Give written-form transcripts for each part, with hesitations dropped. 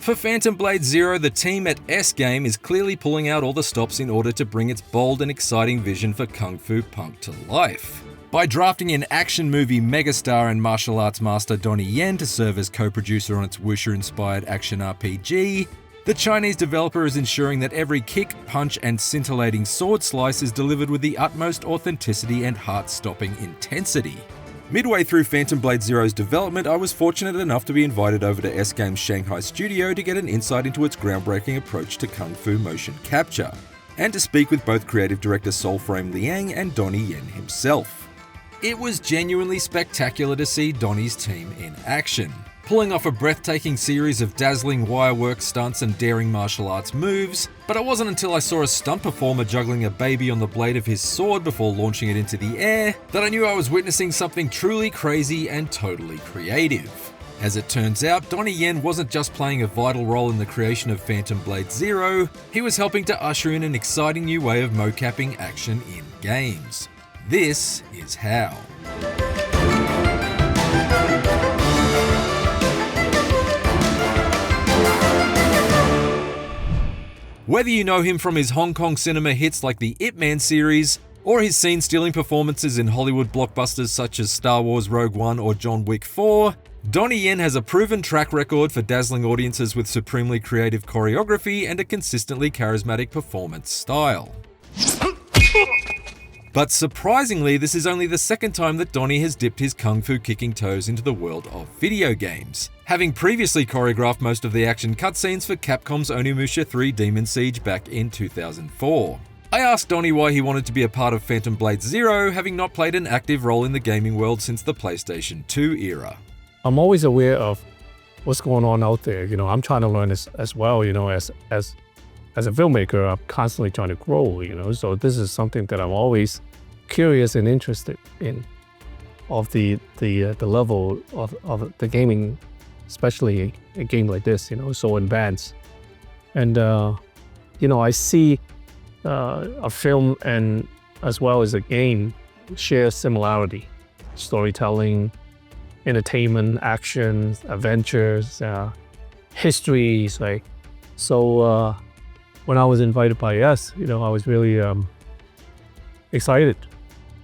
For Phantom Blade Zero, the team at S-Game is clearly pulling out all the stops in order to bring its bold and exciting vision for kung-fu-punk to life. By drafting in action movie megastar and martial arts master Donnie Yen to serve as co-producer on its wuxia-inspired action RPG, the Chinese developer is ensuring that every kick, punch, and scintillating sword slice is delivered with the utmost authenticity and heart-stopping intensity. Midway through Phantom Blade Zero's development, I was fortunate enough to be invited over to S-Game's Shanghai studio to get an insight into its groundbreaking approach to kung fu motion capture, and to speak with both creative director Soulframe Liang and Donnie Yen himself. It was genuinely spectacular to see Donnie's team in action, pulling off a breathtaking series of dazzling wirework stunts and daring martial arts moves, but it wasn't until I saw a stunt performer juggling a baby on the blade of his sword before launching it into the air that I knew I was witnessing something truly crazy and totally creative. As it turns out, Donnie Yen wasn't just playing a vital role in the creation of Phantom Blade Zero, he was helping to usher in an exciting new way of mocapping action in games. This is how. Whether you know him from his Hong Kong cinema hits like the Ip Man series, or his scene-stealing performances in Hollywood blockbusters such as Star Wars Rogue One or John Wick 4, Donnie Yen has a proven track record for dazzling audiences with supremely creative choreography and a consistently charismatic performance style. But surprisingly, this is only the second time that Donnie has dipped his kung fu kicking toes into the world of video games, having previously choreographed most of the action cutscenes for Capcom's Onimusha 3 Demon Siege back in 2004. I asked Donnie why he wanted to be a part of Phantom Blade Zero, having not played an active role in the gaming world since the PlayStation 2 era. I'm always aware of what's going on out there. I'm trying to learn as well, as a filmmaker, I'm constantly trying to grow, so this is something that I'm always curious and interested in, of the level of the gaming, especially a game like this, so advanced. And, I see a film and as well as a game share similarity, storytelling, entertainment, action, adventures, histories, right? So, when I was invited by S, I was really excited.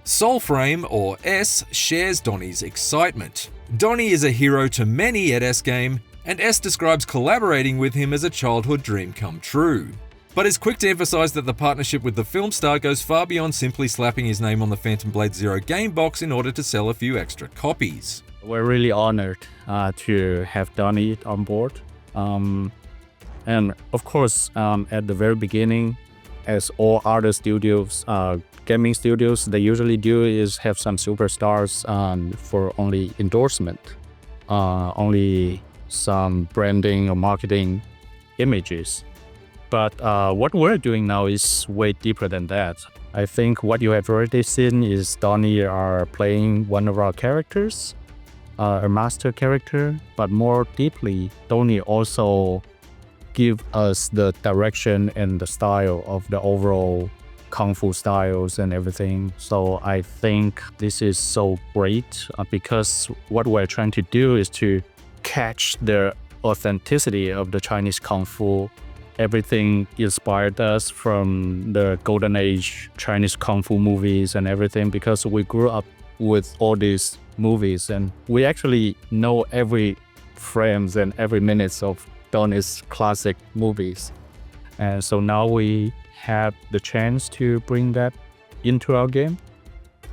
Soulframe, or S, shares Donnie's excitement. Donnie is a hero to many at S-Game, and S describes collaborating with him as a childhood dream come true, but is quick to emphasize that the partnership with the film star goes far beyond simply slapping his name on the Phantom Blade Zero game box in order to sell a few extra copies. We're really honored to have Donnie on board. And of course, at the very beginning, as all other studios, gaming studios, they usually do is have some superstars for only endorsement, only some branding or marketing images. But what we're doing now is way deeper than that. I think what you have already seen is Donnie are playing one of our characters, a master character, but more deeply, Donnie also give us the direction and the style of the overall kung fu styles and everything. So I think this is so great because what we're trying to do is to catch the authenticity of the Chinese kung fu. Everything inspired us from the golden age Chinese kung fu movies and everything, because we grew up with all these movies and we actually know every frames and every minutes of Donnie's classic movies. And so now we have the chance to bring that into our game,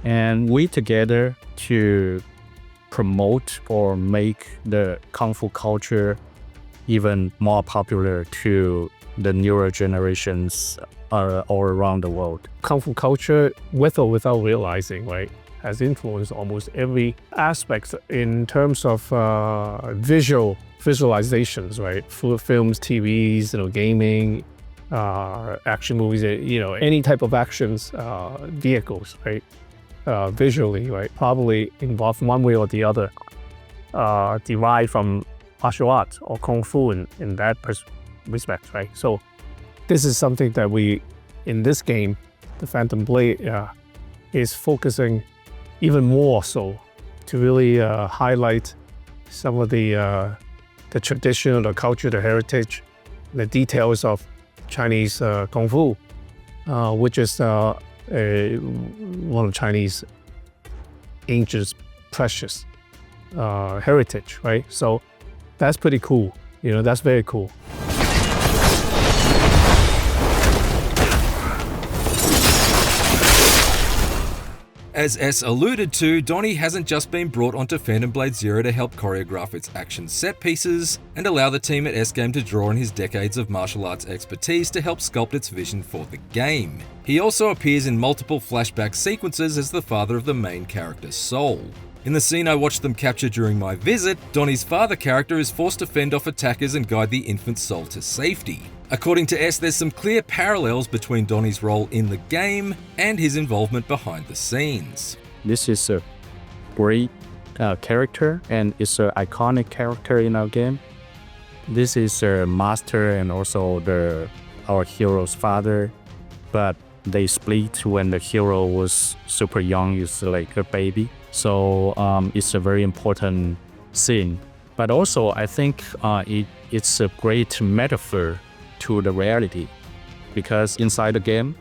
and we together to promote or make the kung fu culture even more popular to the newer generations all around the world. Kung fu culture, with or without realizing, right, has influenced almost every aspect in terms of visualizations, right? Films, TVs, gaming, action movies, any type of actions, vehicles, right? Visually, right? Probably involved one way or the other, derived from martial arts or kung fu in that respect, right? So this is something that we, in this game, the Phantom Blade, is focusing even more so to really highlight some of the the tradition, the culture, the heritage, the details of Chinese kung fu, which is one of Chinese ancient, precious heritage, right? So that's pretty cool. That's very cool. As S alluded to, Donnie hasn't just been brought onto Phantom Blade Zero to help choreograph its action set pieces and allow the team at S Game to draw on his decades of martial arts expertise to help sculpt its vision for the game. He also appears in multiple flashback sequences as the father of the main character, Soul. In the scene I watched them capture during my visit, Donnie's father character is forced to fend off attackers and guide the infant Soul to safety. According to S, there's some clear parallels between Donnie's role in the game and his involvement behind the scenes. This is a great character, and it's an iconic character in our game. This is a master and also our hero's father, but they split when the hero was super young, it's like a baby. So it's a very important scene. But also, I think it's a great metaphor to the reality, because inside the game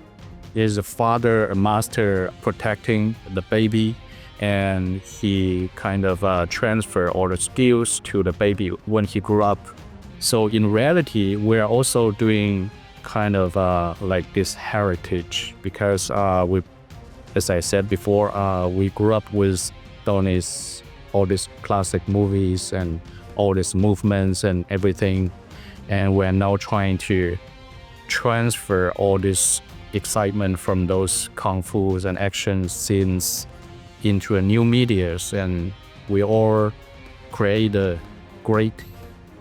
is a father, a master protecting the baby, and he kind of transfer all the skills to the baby when he grew up. So in reality, we're also doing kind of like this heritage, because we, as I said before, we grew up with Donnie's all these classic movies and all these movements and everything, and we're now trying to transfer all this excitement from those kung fu's and action scenes into a new medias, and we all create a great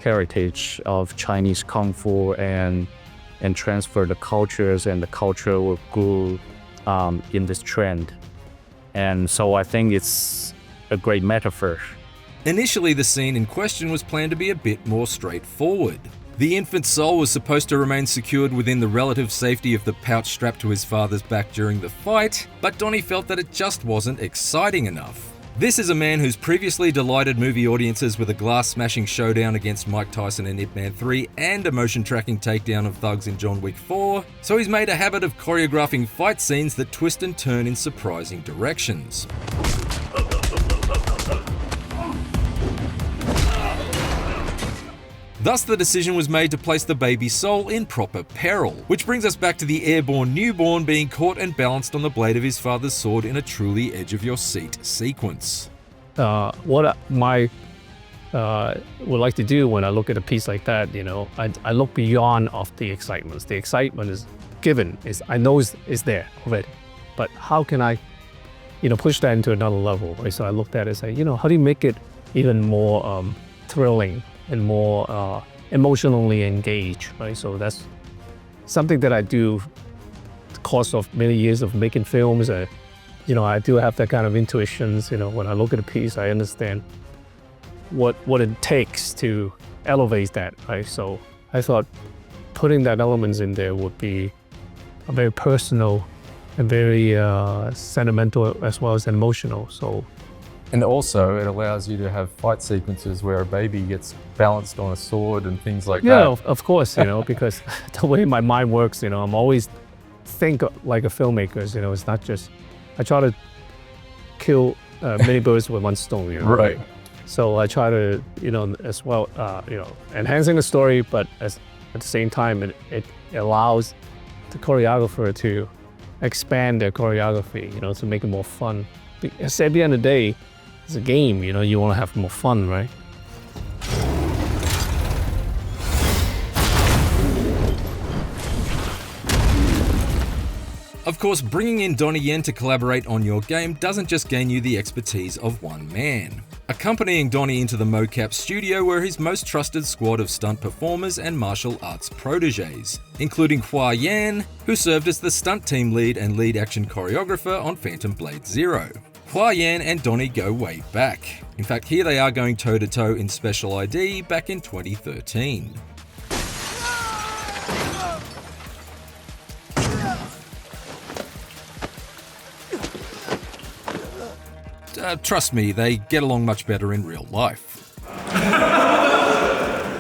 heritage of Chinese kung fu and transfer the cultures, and the culture will grow in this trend. And so I think it's a great metaphor. Initially, the scene in question was planned to be a bit more straightforward. The infant Soul was supposed to remain secured within the relative safety of the pouch strapped to his father's back during the fight, but Donnie felt that it just wasn't exciting enough. This is a man who's previously delighted movie audiences with a glass-smashing showdown against Mike Tyson in Ip Man 3 and a motion-tracking takedown of thugs in John Wick 4, so he's made a habit of choreographing fight scenes that twist and turn in surprising directions. Thus, the decision was made to place the baby Soul in proper peril, which brings us back to the airborne newborn being caught and balanced on the blade of his father's sword in a truly edge-of-your-seat sequence. What I would like to do when I look at a piece like that, I look beyond of the excitement. The excitement is given, I know it's there already, but how can I, push that into another level, right? So I looked at it and say, how do you make it even more thrilling and more emotionally engaged, right? So that's something that I do the course of many years of making films. I do have that kind of intuitions. When I look at a piece, I understand what it takes to elevate that, right? So I thought putting that elements in there would be a very personal and very sentimental as well as emotional. And also, it allows you to have fight sequences where a baby gets balanced on a sword and things like that. Yeah, of course, because the way my mind works, I'm always think like a filmmaker. It's not just, I try to kill many birds with one stone. Right. So I try to, as well, enhancing the story, but at the same time, it allows the choreographer to expand their choreography, to make it more fun. Because at the end of the day, it's a game, you want to have more fun, right? Of course, bringing in Donnie Yen to collaborate on your game doesn't just gain you the expertise of one man. Accompanying Donnie into the mocap studio were his most trusted squad of stunt performers and martial arts proteges, including Yen, who served as the stunt team lead and lead action choreographer on Phantom Blade Zero. Yen and Donnie go way back. In fact, here they are going toe-to-toe in Special ID back in 2013. Trust me, they get along much better in real life.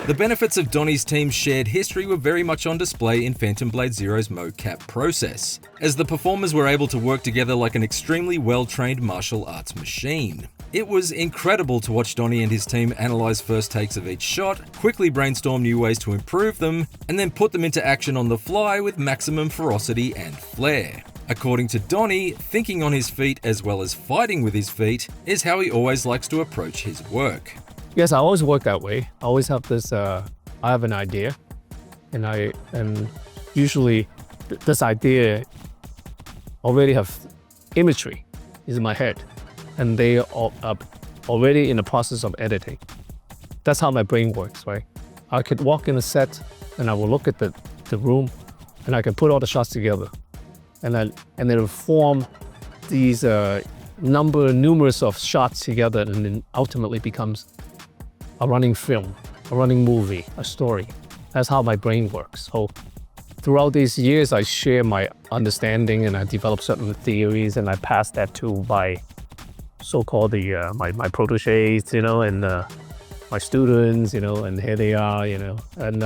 The benefits of Donnie's team's shared history were very much on display in Phantom Blade Zero's mocap process, as the performers were able to work together like an extremely well-trained martial arts machine. It was incredible to watch Donnie and his team analyze first takes of each shot, quickly brainstorm new ways to improve them, and then put them into action on the fly with maximum ferocity and flair. According to Donnie, thinking on his feet as well as fighting with his feet is how he always likes to approach his work. Yes, I always work that way. I always have this, I have an idea, and usually this idea already have imagery is in my head, and they are already in the process of editing. That's how my brain works, right? I could walk in a set and I will look at the room and I can put all the shots together, and it'll form these numerous of shots together, and then ultimately becomes a running film, a running movie, a story. That's how my brain works. So throughout these years, I share my understanding and I develop certain theories, and I pass that to my so-called my proteges, and my students, and here they are, and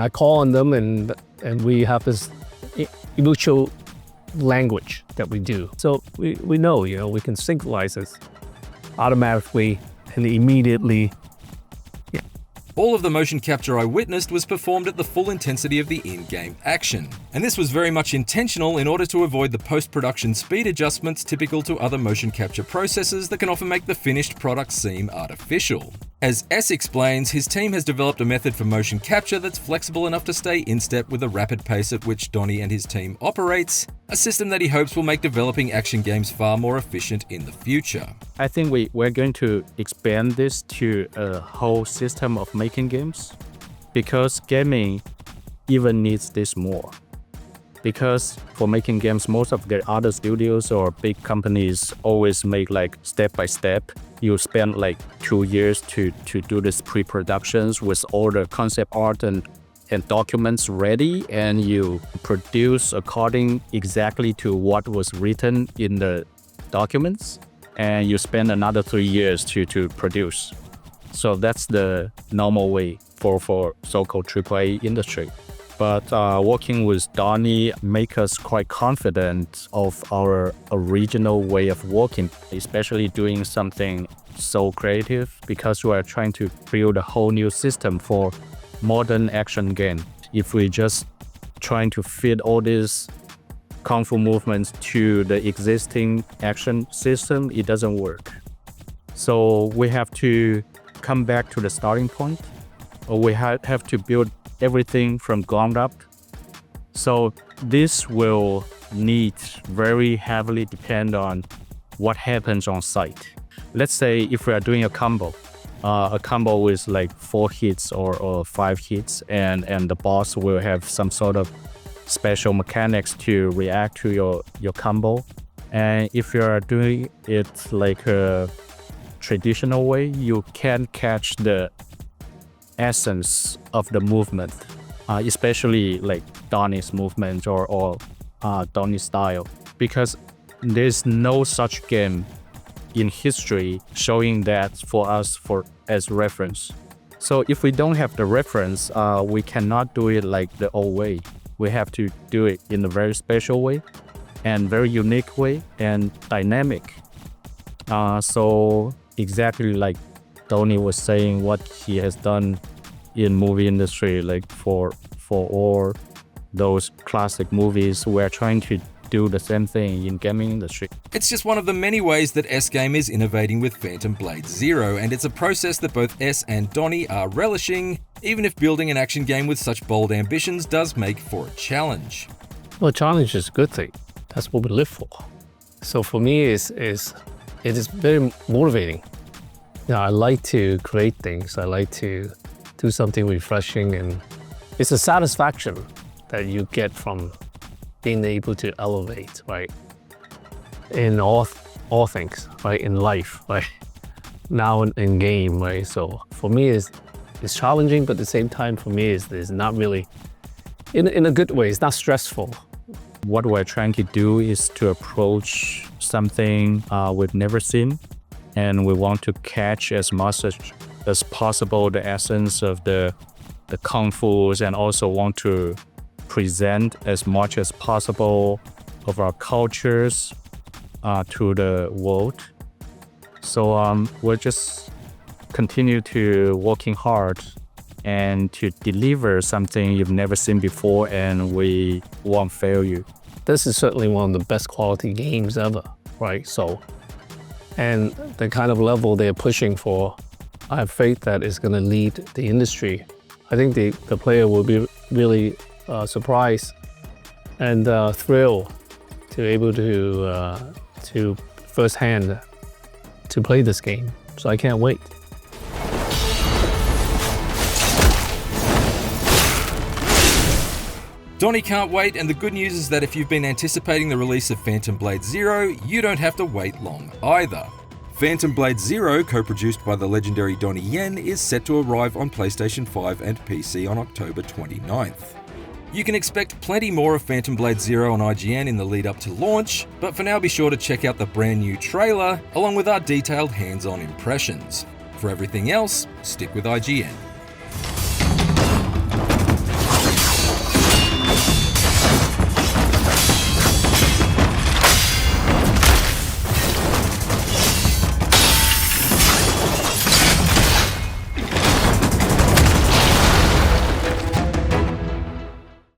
I call on them, and we have this mutual language that we do. So we know, we can synchronize this automatically and immediately. All of the motion capture I witnessed was performed at the full intensity of the in-game action, and this was very much intentional in order to avoid the post-production speed adjustments typical to other motion capture processes that can often make the finished product seem artificial. As S explains, his team has developed a method for motion capture that's flexible enough to stay in step with the rapid pace at which Donnie and his team operates, a system that he hopes will make developing action games far more efficient in the future. I think we're going to expand this to a whole system of making games, because gaming even needs this more. Because for making games, most of the other studios or big companies always make like step by step. You spend like 2 years to do this pre-productions with all the concept art and documents ready, and you produce according exactly to what was written in the documents, and you spend another 3 years to produce. So that's the normal way for so-called AAA industry. But working with Donnie make us quite confident of our original way of working, especially doing something so creative, because we are trying to build a whole new system for modern action game. If we just trying to fit all these kung fu movements to the existing action system, it doesn't work. So we have to come back to the starting point, or we have to build everything from ground up. So this will need very heavily depend on what happens on site. Let's say if we are doing a combo with like 4 hits or 5 hits, and the boss will have some sort of special mechanics to react to your combo. And if you are doing it like a traditional way, you can catch the essence of the movement, especially like Donnie's movement or Donnie's style, because there's no such game in history showing that for us as reference. So if we don't have the reference, we cannot do it like the old way. We have to do it in a very special way and very unique way and dynamic. So exactly like Donnie was saying, what he has done in movie industry, like for all those classic movies, we're trying to do the same thing in gaming industry. It's just one of the many ways that S-Game is innovating with Phantom Blade Zero, and it's a process that both S and Donnie are relishing, even if building an action game with such bold ambitions does make for a challenge. Well, challenge is a good thing. That's what we live for. So for me, it is very motivating. I like to create things. I like to do something refreshing, and it's a satisfaction that you get from being able to elevate, right? In all things, right? In life, right? Now in game, right? So for me, it's challenging, but at the same time, for me, it's not really, in a good way, it's not stressful. What we're trying to do is to approach something we've never seen, and we want to catch as much as possible the essence of the kung fu's, and also want to present as much as possible of our cultures to the world. So we'll just continue to working hard and to deliver something you've never seen before, and we won't fail you. This is certainly one of the best quality games ever, right? So, and the kind of level they're pushing for, I have faith that it's going to lead the industry. I think the player will be really surprised and thrilled to be able to firsthand to play this game. So I can't wait. Donnie can't wait, and the good news is that if you've been anticipating the release of Phantom Blade Zero, you don't have to wait long either. Phantom Blade Zero, co-produced by the legendary Donnie Yen, is set to arrive on PlayStation 5 and PC on October 29th. You can expect plenty more of Phantom Blade Zero on IGN in the lead up to launch, but for now be sure to check out the brand new trailer, along with our detailed hands-on impressions. For everything else, stick with IGN.